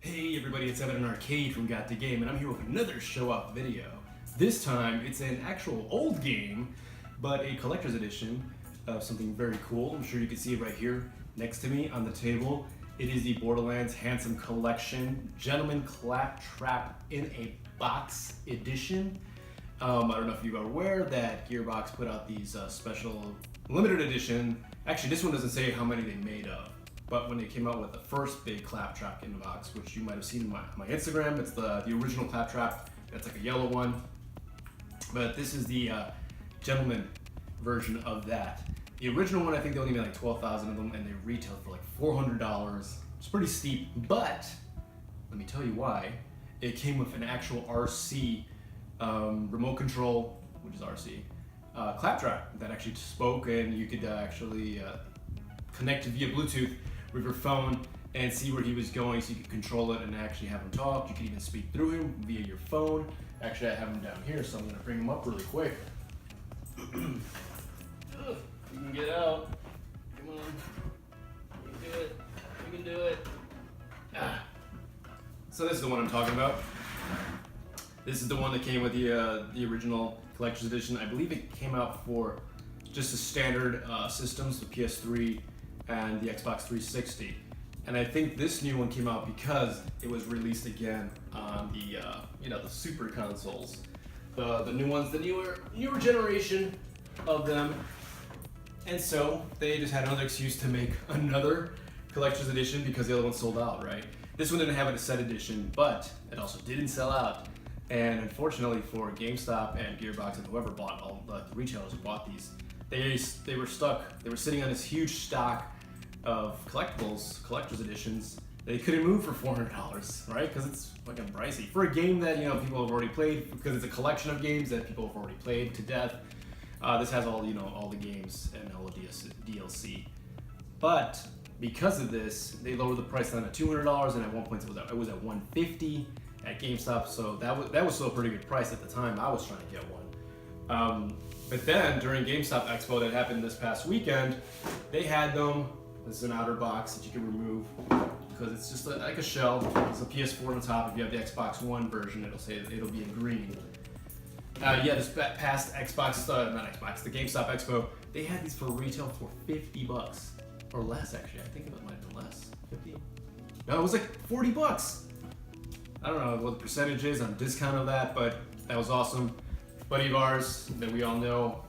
Hey everybody, it's Evan Arcade from Got the Game, and I'm here with another show-off video. This time, it's an actual old game, but a collector's edition of something very cool. I'm sure you can see it right here next to me on the table. It is the Borderlands Handsome Collection Gentleman ClapTrap in a Box edition. I don't know if you are aware that Gearbox put out these special limited edition. Actually, this one doesn't say how many they made of. But when they came out with the first big ClapTrap in the box, which you might have seen in my Instagram, it's the original ClapTrap. That's like a yellow one. But this is the gentleman version of that. The original one, I think they only made like 12,000 of them, and they retailed for like $400. It's pretty steep, but let me tell you why. It came with an actual RC remote control, which is RC, ClapTrap that actually spoke, and you could actually connect it via Bluetooth with your phone and see where he was going, so you could control it and actually have him talk. You could even speak through him via your phone. Actually, I have him down here, so I'm gonna bring him up really quick. You can get out. Come on. You can do it. You can do it. So this is the one I'm talking about. This is the one that came with the original collector's edition. I believe it came out for just the standard systems, the PS3 and the Xbox 360. And I think this new one came out because it was released again on the the super consoles, the new ones, the newer generation of them. And so they just had another excuse to make another collector's edition because the other one sold out, right? This one didn't have a set edition, but it also didn't sell out. And unfortunately for GameStop and Gearbox and whoever bought, all the retailers who bought these, they were stuck. They were sitting on this huge stock of collectibles, collector's editions. They couldn't move for $400, right? Because it's fucking pricey for a game that people have already played. Because it's a collection of games that people have already played to death. This has all all the games and all the DLC. But because of this, they lowered the price down to $200, and at one point it was at $150 at GameStop. So that was still a pretty good price at the time. I was trying to get one. But then during GameStop Expo that happened this past weekend, they had them. This is an outer box that you can remove because it's just like a shell. It's a PS4 on the top. If you have the Xbox One version, it'll be in green. This past Xbox, the GameStop Expo, they had these for retail for $50 or less. Actually, I think it might have been less. 50? No, it was like $40. I don't know what the percentage is on discount of that, but that was awesome. Buddy of ours that we all know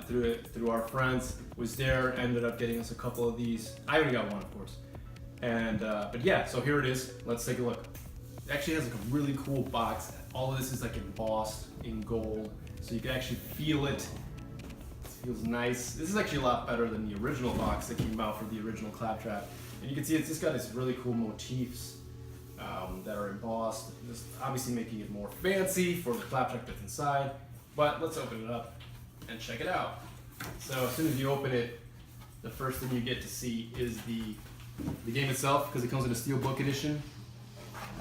through our friends was there, ended up getting us a couple of these. I only got one, of course. And but yeah, so here it is. Let's take a look. It actually has like a really cool box. All of this is like embossed in gold, so you can actually feel it. It feels nice. This is actually a lot better than the original box that came out for the original ClapTrap. And you can see it's just got this really cool motifs that are embossed, just obviously making it more fancy for the ClapTrap that's inside. But let's open it up and check it out. So as soon as you open it, the first thing you get to see is the game itself, because it comes in a steelbook edition.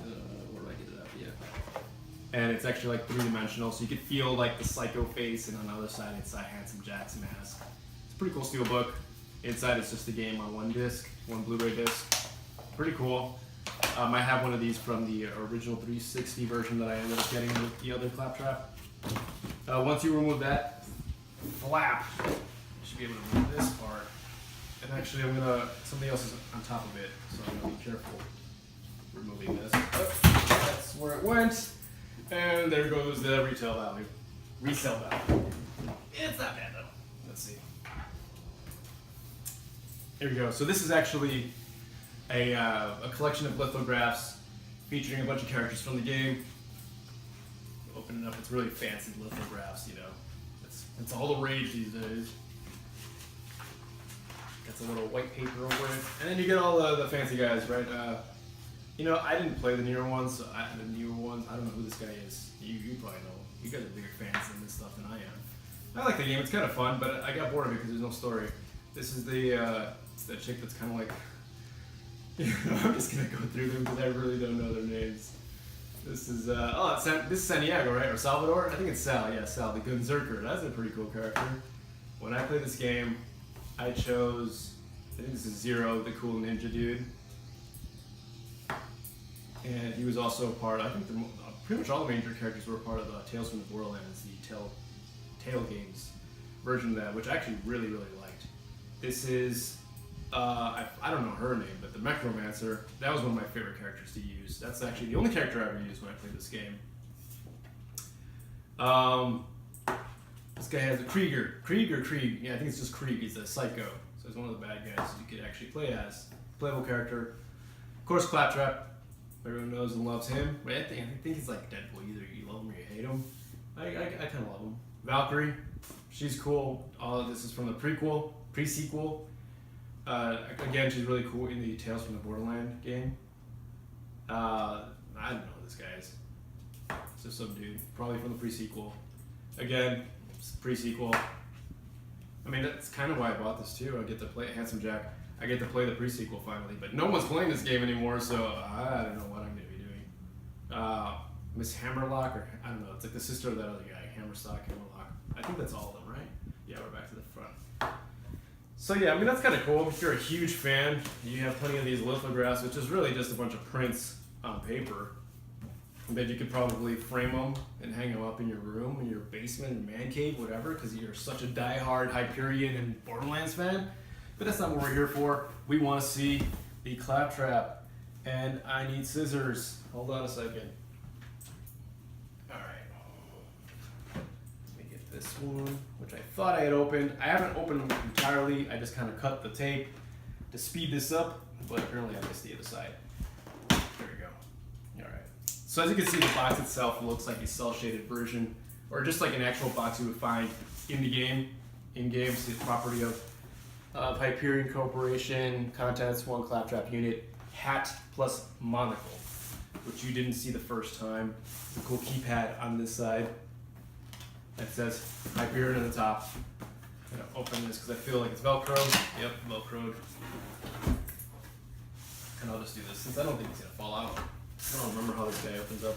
Where do I get it up? Yeah. And it's actually like three-dimensional, so you could feel like the Psycho face, and on the other side it's a Handsome Jack's mask. It's a pretty cool steelbook. Inside it's just the game on one disc, one Blu-ray disc. Pretty cool. I have one of these from the original 360 version that I ended up getting with the other ClapTrap. Once you remove that flap, you should be able to remove this part. And actually, something else is on top of it, so I'm gonna be careful removing this. Oh, that's where it went. And there goes the resale value. It's not bad though. Let's see. Here we go. So this is actually a collection of lithographs featuring a bunch of characters from the game. Open it up, it's really fancy lithographs, It's all the rage these days. Gets a little white paper over it. And then you get all the fancy guys, right? I didn't play the newer ones, I don't know who this guy is. You probably know. You guys are bigger fans of this stuff than I am. I like the game, it's kind of fun, but I got bored of it because there's no story. This is the chick that's kind of like, I'm just gonna go through them because I really don't know their names. This is this is Santiago, right? Or Salvador? I think it's Sal. Yeah, Sal, the Gunzerker. That's a pretty cool character. When I played this game, I chose, I think this is Zero, the cool ninja dude. was also a part. I think pretty much all the major characters were a part of Tales from the Borderlands, the Tale games version of that, which I actually really liked. This is I don't know her name, but the Mechromancer. That was one of my favorite characters to use. That's actually the only character I ever used when I played this game. This guy has a Krieg. Yeah, I think it's just Krieg. He's a psycho. So he's one of the bad guys you could actually play as. Playable character. Of course, ClapTrap. Everyone knows and loves him. But I think he's like Deadpool. Either you love him or you hate him. I kind of love him. Valkyrie. She's cool. All of this is from the pre-sequel. Again, she's really cool in the Tales from the Borderlands game. I don't know who this guy is. It's just some dude. Probably from the pre-sequel. Again, pre-sequel. I mean, that's kind of why I bought this too. I get to play Handsome Jack. I get to play the pre-sequel finally, but no one's playing this game anymore, so I don't know what I'm going to be doing. Miss Hammerlock, or I don't know, it's like the sister of that other guy, Hammerstock, Hammerlock. I think that's all of them, right? Yeah, we're back to the front. So yeah, I mean, that's kind of cool. If you're a huge fan, you have plenty of these lithographs, which is really just a bunch of prints on paper. That you could probably frame them and hang them up in your room, in your basement, man cave, whatever, because you're such a die-hard Hyperion and Borderlands fan. But that's not what we're here for. We want to see the ClapTrap, and I need scissors. Hold on a second. All right. Let me get this one, which I thought I had opened. I haven't opened them entirely. I just kind of cut the tape to speed this up, but apparently I missed the other side. There we go. All right. So as you can see, the box itself looks like a cel-shaded version, or just like an actual box you would find in the game. In-game, see the property of Hyperion Corporation, Contents 1 ClapTrap unit, hat plus monocle, which you didn't see the first time. It's a cool keypad on this side that says Hyperion at the top. I'm gonna open this because I feel like it's Velcro. Yep, Velcroed. And I'll just do this since I don't think it's gonna fall out. I don't remember how this guy opens up.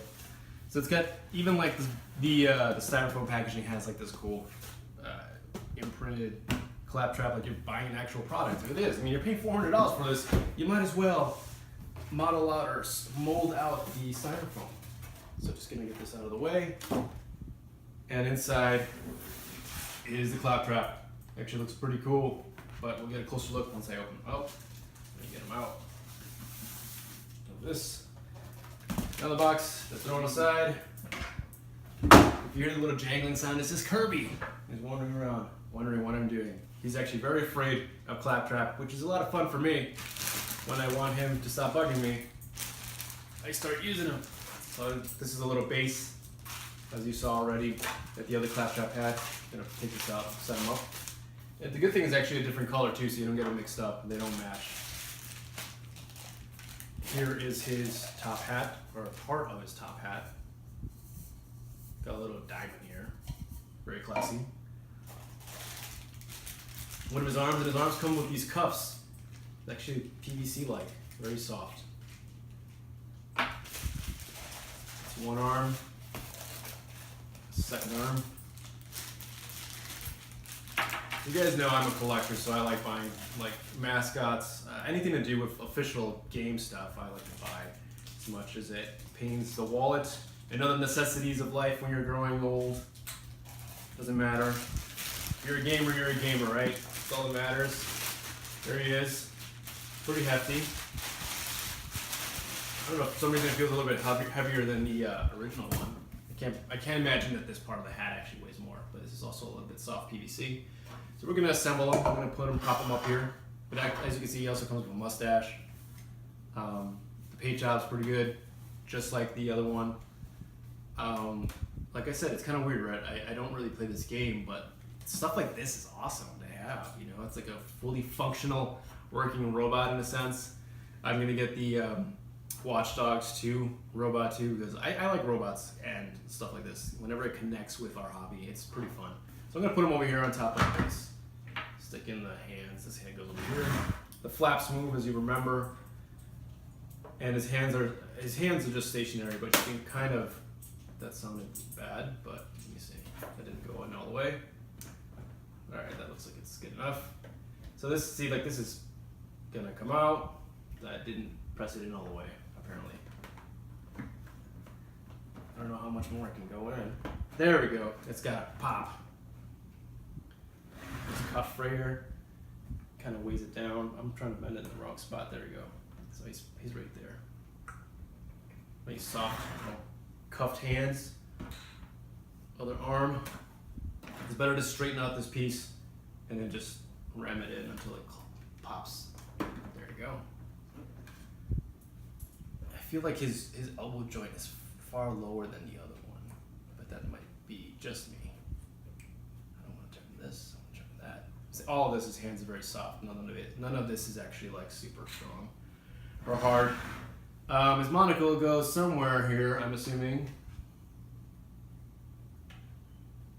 So it's got even like this, the styrofoam packaging has like this cool imprinted ClapTrap, like you're buying an actual product. It is. I mean, you're paying $400 for this. You might as well model out or mold out the styrofoam. So just gonna get this out of the way. And inside is the ClapTrap. Actually looks pretty cool, but we'll get a closer look once I open them out. Let me get them out. Do this. Another box, they're thrown aside. If you hear the little jangling sound, this is Kirby. He's wandering around, wondering what I'm doing. He's actually very afraid of ClapTrap, which is a lot of fun for me. When I want him to stop bugging me, I start using him. So this is a little base, as you saw already, that the other ClapTrap had. I'm gonna take this out, set them up. And the good thing is actually a different color too, so you don't get them mixed up. They don't match. Here is his top hat, or part of his top hat. Got a little diamond here. Very classy. One of his arms, and his arms come with these cuffs. It's actually PVC-like, very soft. It's one arm, second arm. You guys know I'm a collector, so I like buying like mascots, anything to do with official game stuff. I like to buy as much as it pains the wallet and other necessities of life when you're growing old. Doesn't matter. If you're a gamer, you're a gamer, right? That's all that matters. There he is. Pretty hefty. I don't know, for some reason it feels a little bit heavier than the original one. I can't imagine that this part of the hat actually weighs more, but this is also a little bit soft PVC. So we're gonna assemble them. I'm gonna put them, prop them up here. But as you can see, he also comes with a mustache. The paint job's pretty good, just like the other one. Like I said, it's kind of weird, right? I don't really play this game, but stuff like this is awesome to have. You know, it's like a fully functional working robot in a sense. I'm gonna get the Watch Dogs 2 robot too, because I like robots and stuff like this. Whenever it connects with our hobby, it's pretty fun. So I'm gonna put him over here on top of this. Stick in the hands. This hand goes over here. The flaps move, as you remember, and his hands are just stationary, but you can kind of. That sounded bad, but let me see. That didn't go in all the way. All right, that looks like it's good enough. So this, see, like this is gonna come out. I didn't press it in all the way, apparently. I don't know how much more I can go in. There we go. It's got a pop. This cuff right here kind of weighs it down. I'm trying to bend it in the wrong spot. There we go. So he's right there. Nice soft, cuffed hands. Other arm. It's better to straighten out this piece and then just ram it in until it pops. There you go. I feel like his elbow joint is far lower than the other one, but that might be just me. I don't want to turn this, I want to turn that. See, all of this, his hands are very soft. None of this is actually like super strong or hard. His monocle goes somewhere here, I'm assuming.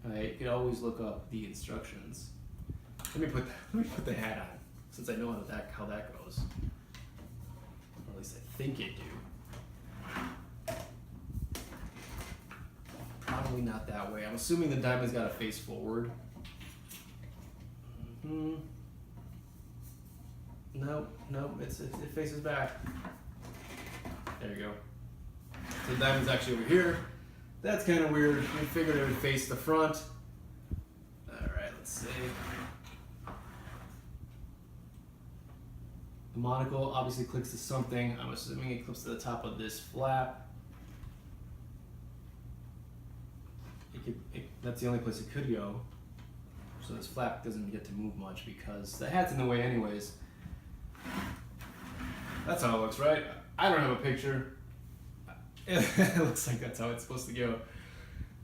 I could always look up the instructions. Let me put the hat on, since I know how that goes. Or at least I think it do. Probably not that way. I'm assuming the diamond's got to face forward. Nope, it faces back. There you go. So the diamond's actually over here. That's kind of weird. We figured it would face the front. Alright, let's see. The monocle obviously clicks to something. I'm assuming it clips to the top of this flap. That's the only place it could go. So this flap doesn't get to move much because the hat's in the way anyways. That's how it looks, right? I don't have a picture. It looks like that's how it's supposed to go.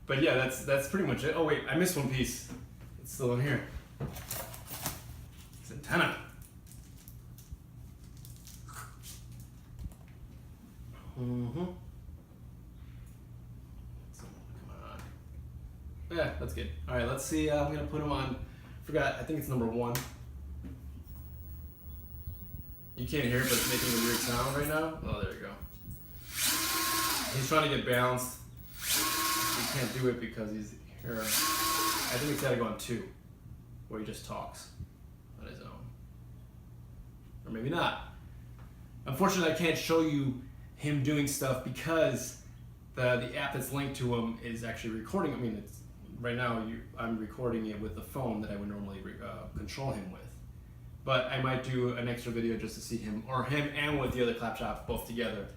But yeah, that's pretty much it. Oh wait, I missed one piece. It's still in here. It's antenna. Come on. Yeah, that's good. All right, let's see. I'm gonna put him on. I think it's number 1. You can't hear it, but it's making a weird sound right now. Oh, there you go. He's trying to get balanced. He can't do it because he's here. I think it's got to go on 2, where he just talks on his own. Or maybe not. Unfortunately, I can't show you him doing stuff because the app that's linked to him is actually recording. I mean, right now I'm recording it with the phone that I would normally control him with. But I might do an extra video just to see him and with the other ClapTrap both together.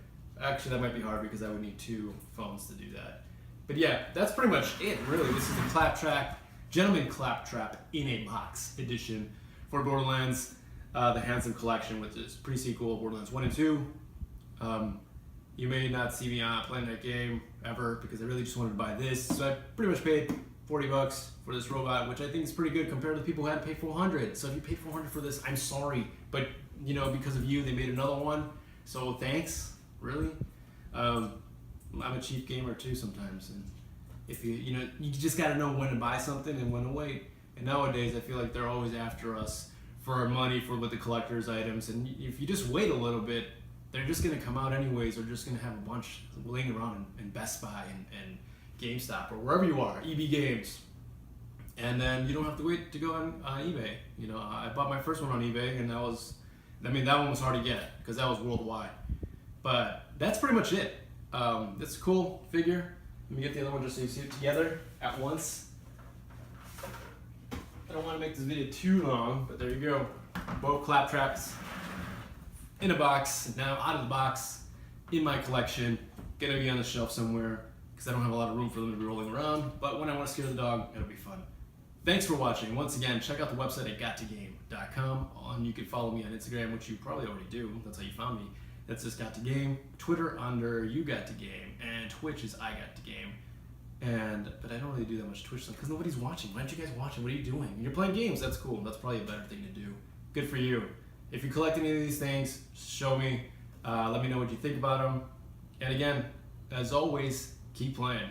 Actually, that might be hard because I would need 2 phones to do that. But yeah, that's pretty much it, really. This is the ClapTrap, Gentleman ClapTrap in a Box edition for Borderlands the Handsome Collection, which is pre-sequel Borderlands 1 and 2. You may not see me playing that game ever because I really just wanted to buy this. So I pretty much paid $40 for this robot, which I think is pretty good compared to the people who had to pay $400. So if you paid $400 for this, I'm sorry. But, you know, because of you, they made another one. So thanks. Really? I'm a cheap gamer too sometimes, and if you just gotta know when to buy something and when to wait. And nowadays, I feel like they're always after us for our money with the collector's items. And if you just wait a little bit, they're just gonna come out anyways. They're just gonna have a bunch laying around in Best Buy and GameStop or wherever you are, EB Games. And then you don't have to wait to go on eBay. You know, I bought my first one on eBay, and that one was hard to get because that was worldwide. But that's pretty much it. It's a cool figure. Let me get the other one just so you see it together at once. I don't want to make this video too long, but there you go. Both ClapTraps in a box, now out of the box, in my collection. Gonna be on the shelf somewhere because I don't have a lot of room for them to be rolling around. But when I want to scare the dog, it'll be fun. Thanks for watching. Once again, check out the website at gottogame.com. And you can follow me on Instagram, which you probably already do. That's how you found me. That's just Got to Game. Twitter under You Got to Game, and Twitch is I Got to Game. But I don't really do that much Twitch stuff because nobody's watching. Why aren't you guys watching? What are you doing? You're playing games. That's cool. That's probably a better thing to do. Good for you. If you collect any of these things, show me. Let me know what you think about them. And again, as always, keep playing.